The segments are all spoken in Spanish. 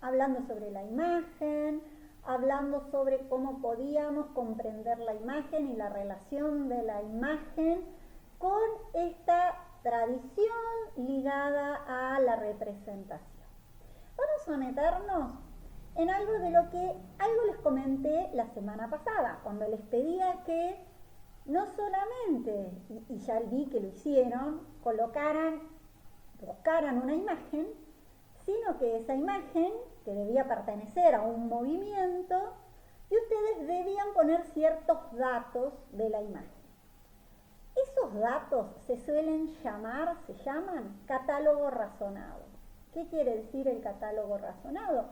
hablando sobre la imagen, hablando sobre cómo podíamos comprender la imagen y la relación de la imagen con esta tradición ligada a la representación. Vamos a meternos en algo de lo que algo les comenté la semana pasada, cuando les pedía que no solamente, y ya vi que lo hicieron, buscaran una imagen, sino que esa imagen, que debía pertenecer a un movimiento, y ustedes debían poner ciertos datos de la imagen. Esos datos se llaman catálogo razonado. ¿Qué quiere decir el catálogo razonado?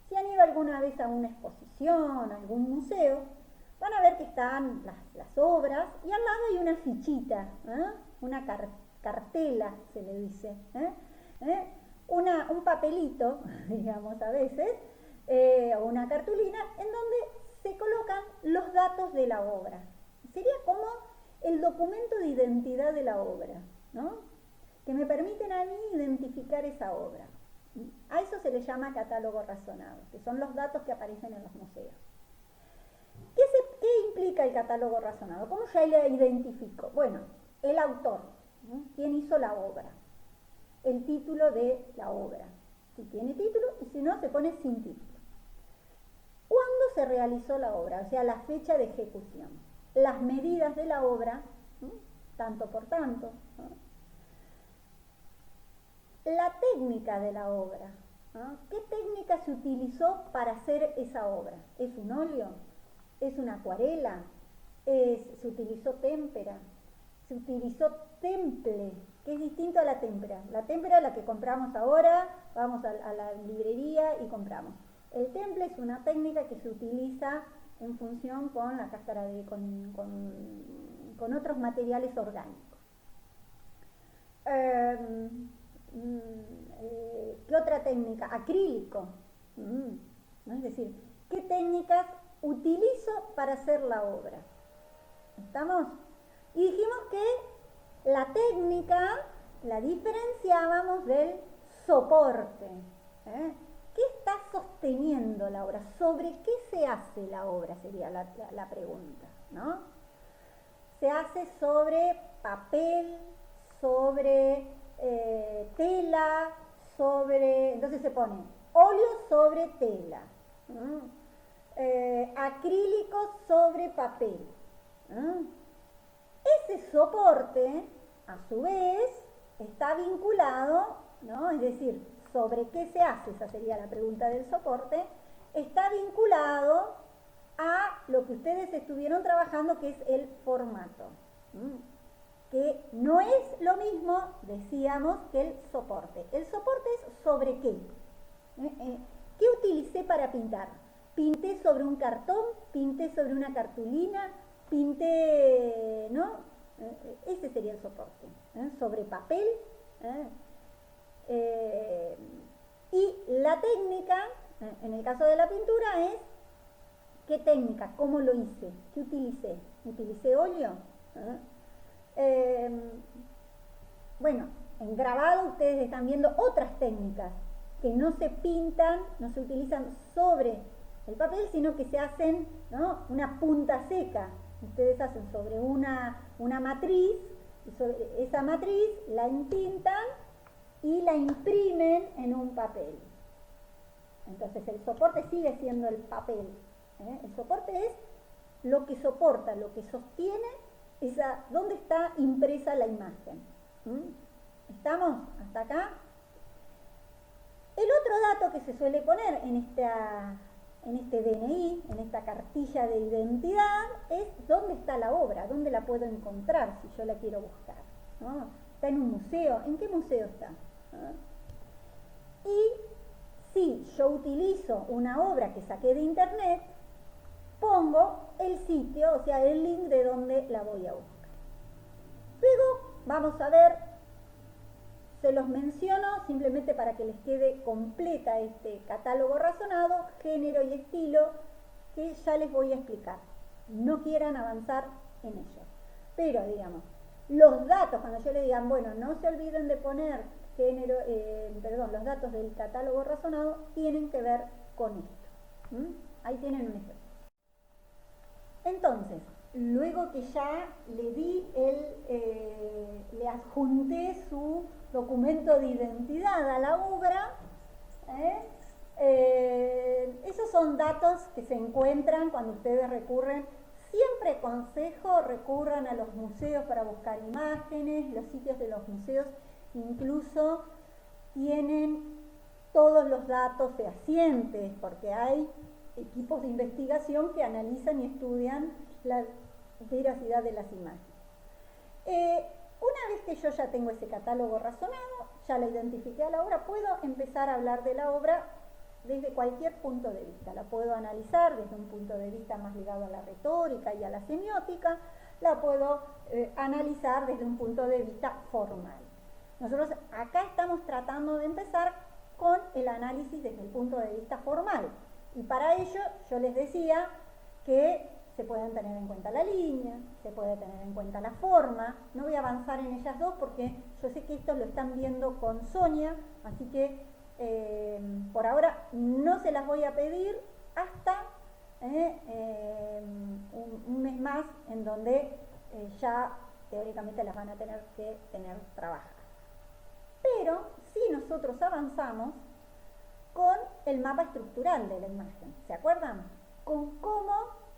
Si han ido alguna vez a una exposición, a algún museo, van a ver que están las obras y al lado hay una fichita, una cartela se le dice, un papelito, digamos a veces, o una cartulina en donde se colocan los datos de la obra. Sería como el documento de identidad de la obra, ¿no? Que me permiten a mí identificar esa obra. A eso se le llama catálogo razonado, que son los datos que aparecen en los museos. ¿Qué implica el catálogo razonado? ¿Cómo ya le identifico? Bueno, el autor, ¿no? ¿Quién hizo la obra? El título de la obra, si tiene título, y si no, se pone sin título. ¿Cuándo se realizó la obra? O sea, la fecha de ejecución. Las medidas de la obra, ¿no? Tanto por tanto, ¿no? La técnica de la obra, ¿no? ¿Qué técnica se utilizó para hacer esa obra? ¿Es un óleo? ¿Es una acuarela? ¿Se utilizó témpera? ¿Se utilizó temple? Que es distinto a la témpera. La témpera es la que compramos ahora, vamos a la librería y compramos. El temple es una técnica que se utiliza en función con la cáscara con otros materiales orgánicos. ¿Qué otra técnica? Acrílico. ¿No? Es decir, ¿qué técnicas utilizo para hacer la obra? ¿Estamos? Y dijimos que la técnica la diferenciábamos del soporte. ¿Qué está sosteniendo la obra? ¿Sobre qué se hace la obra? Sería la pregunta, ¿no? Se hace sobre papel, sobre tela, entonces se pone óleo sobre tela, acrílico sobre papel. Ese soporte, a su vez, está vinculado, ¿no? Es decir, ¿sobre qué se hace? Esa sería la pregunta del soporte. Está vinculado a lo que ustedes estuvieron trabajando, que es el formato. Que no es lo mismo, decíamos, que el soporte. El soporte es sobre qué. ¿Qué utilicé para pintar? Pinté sobre un cartón, pinté sobre una cartulina, pinté, ¿no? Ese sería el soporte. Sobre papel. Y la técnica, en el caso de la pintura, es ¿qué técnica? ¿Cómo lo hice? ¿Qué utilicé? ¿Utilicé óleo? Bueno, en grabado ustedes están viendo otras técnicas que no se pintan, no se utilizan sobre el papel, sino que se hacen, ¿no? Una punta seca. Ustedes hacen sobre una matriz, y sobre esa matriz la entintan y la imprimen en un papel. Entonces el soporte sigue siendo el papel. El soporte es lo que soporta, lo que sostiene dónde está impresa la imagen. ¿Estamos hasta acá? El otro dato que se suele poner en este DNI, en esta cartilla de identidad, es dónde está la obra, dónde la puedo encontrar si yo la quiero buscar, ¿no? ¿Está en un museo? ¿En qué museo está? Y si yo utilizo una obra que saqué de internet, pongo el sitio, o sea, el link de donde la voy a buscar. Luego vamos a ver, se los menciono simplemente para que les quede completa este catálogo razonado, género y estilo, que ya les voy a explicar. No quieran avanzar en ello. Pero, digamos, los datos, cuando yo le digan, bueno, no se olviden de poner los datos del catálogo razonado tienen que ver con esto. Ahí tienen un ejemplo. Entonces, luego que ya le adjunté su documento de identidad a la obra, esos son datos que se encuentran cuando ustedes recurren. Siempre aconsejo recurran a los museos para buscar imágenes. Los sitios de los museos incluso tienen todos los datos fehacientes, porque hay equipos de investigación que analizan y estudian la veracidad de las imágenes. Una vez que yo ya tengo ese catálogo razonado, ya la identifiqué a la obra, puedo empezar a hablar de la obra desde cualquier punto de vista. La puedo analizar desde un punto de vista más ligado a la retórica y a la semiótica, la puedo analizar desde un punto de vista formal. Nosotros acá estamos tratando de empezar con el análisis desde el punto de vista formal. Y para ello yo les decía que se pueden tener en cuenta la línea, se puede tener en cuenta la forma. No voy a avanzar en ellas dos porque yo sé que esto lo están viendo con Sonia, así que por ahora no se las voy a pedir hasta un mes más, en donde ya teóricamente las van a tener que tener trabajadas. Pero si nosotros avanzamos con el mapa estructural de la imagen, ¿se acuerdan? Con cómo,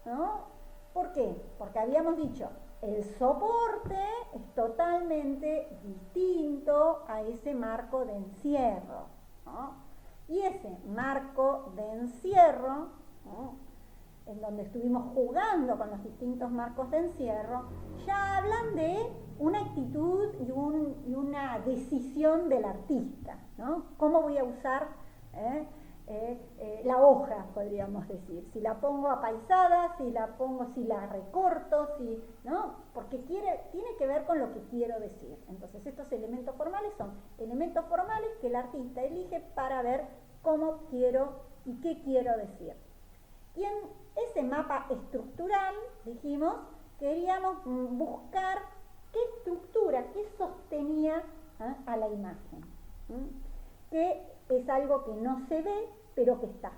¿no? ¿Por qué? Porque habíamos dicho, el soporte es totalmente distinto a ese marco de encierro, ¿no? Y ese marco de encierro, ¿no?, en donde estuvimos jugando con los distintos marcos de encierro, ya hablan de una actitud y una decisión del artista, ¿no? ¿Cómo voy a usar la hoja, podríamos decir? Si la pongo apaisada, si la recorto, ¿no? Porque tiene que ver con lo que quiero decir. Entonces, estos elementos formales son elementos formales que el artista elige para ver cómo quiero y qué quiero decir. Y en ese mapa estructural, dijimos, queríamos buscar qué estructura, qué sostenía a la imagen, que es algo que no se ve, pero que está.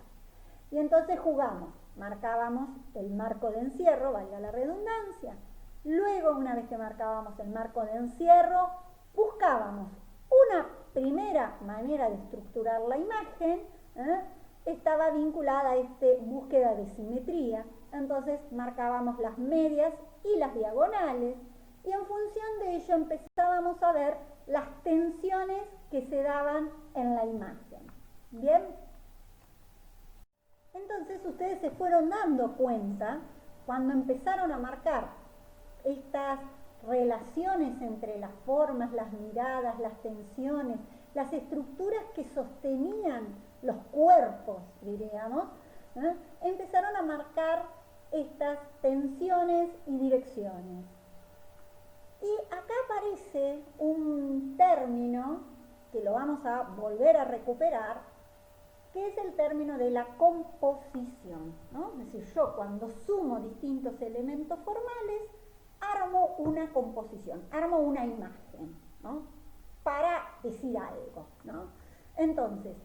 Y entonces jugamos, marcábamos el marco de encierro, valga la redundancia. Luego, una vez que marcábamos el marco de encierro, buscábamos una primera manera de estructurar la imagen, estaba vinculada a esta búsqueda de simetría. Entonces marcábamos las medias y las diagonales, y en función de ello empezábamos a ver las tensiones que se daban en la imagen. ¿Bien? Entonces ustedes se fueron dando cuenta, cuando empezaron a marcar estas relaciones entre las formas, las miradas, las tensiones, las estructuras que sostenían los cuerpos, diríamos, empezaron a marcar estas tensiones y direcciones. Y acá aparece un término que lo vamos a volver a recuperar, que es el término de la composición, ¿no? Es decir, yo cuando sumo distintos elementos formales, armo una composición, armo una imagen, ¿no?, para decir algo, ¿no? Entonces,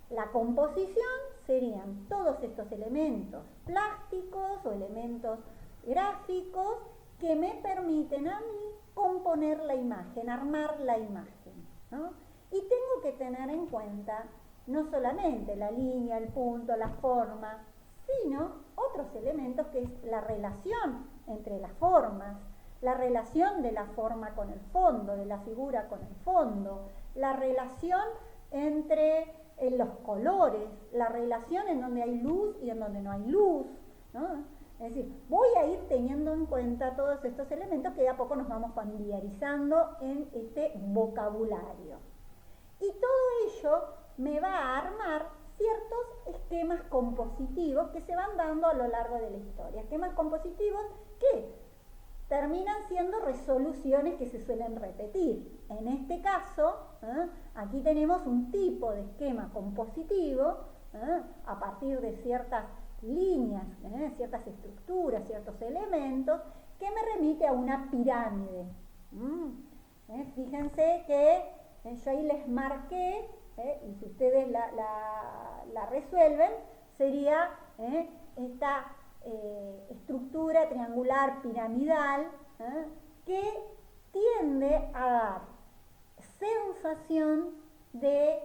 la composición serían todos estos elementos plásticos o elementos gráficos que me permiten a mí componer la imagen, armar la imagen, ¿no? Y tengo que tener en cuenta no solamente la línea, el punto, la forma, sino otros elementos, que es la relación entre las formas, la relación de la forma con el fondo, de la figura con el fondo, la relación entre los colores, la relación en donde hay luz y en donde no hay luz, ¿no? Es decir, voy a ir teniendo en cuenta todos estos elementos que de a poco nos vamos familiarizando en este vocabulario. Y todo ello me va a armar ciertos esquemas compositivos que se van dando a lo largo de la historia. Esquemas compositivos que terminan siendo resoluciones que se suelen repetir. En este caso, aquí tenemos un tipo de esquema compositivo a partir de ciertas líneas, ciertas estructuras, ciertos elementos, que me remite a una pirámide. Fíjense que Yo ahí les marqué, y si ustedes la resuelven, sería esta estructura triangular piramidal que tiende a dar sensación de,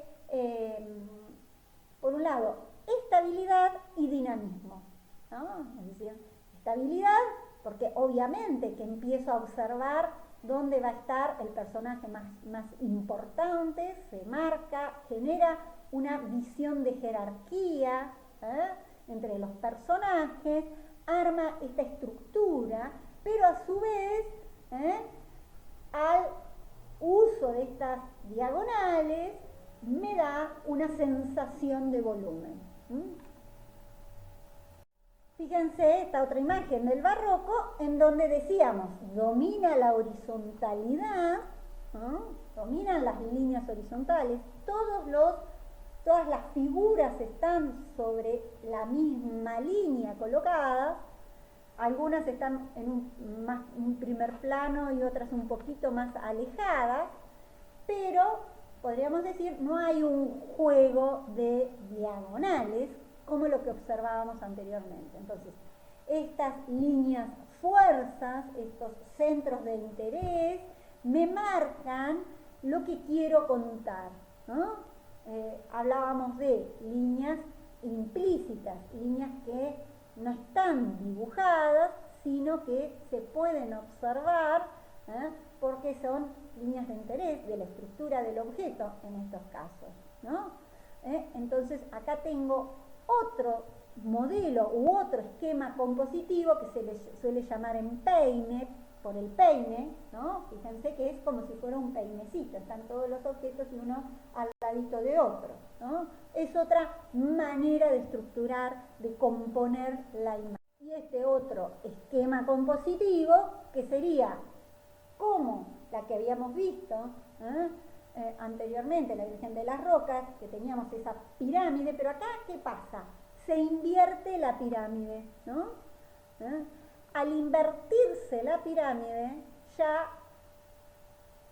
por un lado, estabilidad y dinamismo, ¿no? Es decir, estabilidad porque obviamente que empiezo a observar dónde va a estar el personaje más importante, se marca, genera una visión de jerarquía entre los personajes, arma esta estructura, pero a su vez, al uso de estas diagonales, me da una sensación de volumen. Fíjense esta otra imagen del barroco en donde decíamos, domina la horizontalidad, dominan las líneas horizontales, todas las figuras están sobre la misma línea colocadas, algunas están en un primer plano y otras un poquito más alejadas, pero podríamos decir no hay un juego de diagonales como lo que observábamos anteriormente. Entonces, estas líneas fuerzas, estos centros de interés, me marcan lo que quiero contar, ¿no? Hablábamos de líneas implícitas, líneas que no están dibujadas, sino que se pueden observar, porque son líneas de interés de la estructura del objeto en estos casos, ¿no? Entonces, acá tengo otro modelo u otro esquema compositivo que se le suele llamar empeine, por el peine, ¿no? Fíjense que es como si fuera un peinecito, están todos los objetos y uno al ladito de otro, ¿no? Es otra manera de estructurar, de componer la imagen. Y este otro esquema compositivo, que sería como la que habíamos visto, anteriormente, la Virgen de las Rocas, que teníamos esa pirámide, pero acá, ¿qué pasa? Se invierte la pirámide, ¿no? Al invertirse la pirámide, ya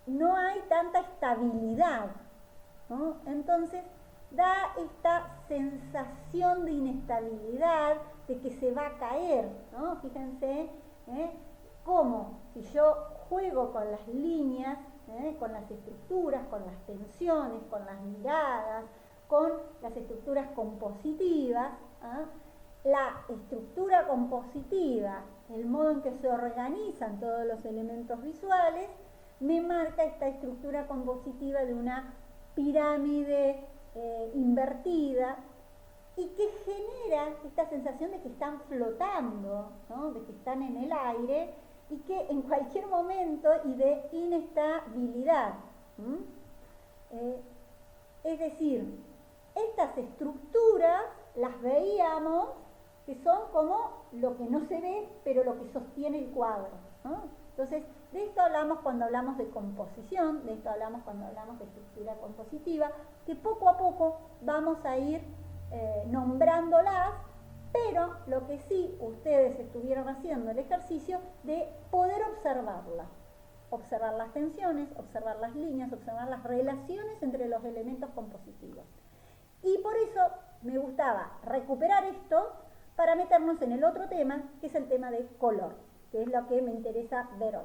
no hay tanta estabilidad, ¿no? Entonces, da esta sensación de inestabilidad, de que se va a caer, ¿no? Fíjense, cómo si yo juego con las líneas, con las estructuras, con las tensiones, con las miradas, con las estructuras compositivas, la estructura compositiva, el modo en que se organizan todos los elementos visuales, me marca esta estructura compositiva de una pirámide invertida y que genera esta sensación de que están flotando, ¿no? De que están en el aire y que en cualquier momento y de inestabilidad. Es decir, estas estructuras las veíamos que son como lo que no se ve, pero lo que sostiene el cuadro, ¿no? Entonces, de esto hablamos cuando hablamos de composición, de esto hablamos cuando hablamos de estructura compositiva, que poco a poco vamos a ir nombrándolas, pero lo que sí ustedes estuvieron haciendo el ejercicio de poder observarlas, observar las tensiones, observar las líneas, observar las relaciones entre los elementos compositivos. Y por eso me gustaba recuperar esto para meternos en el otro tema, que es el tema de color, que es lo que me interesa ver hoy.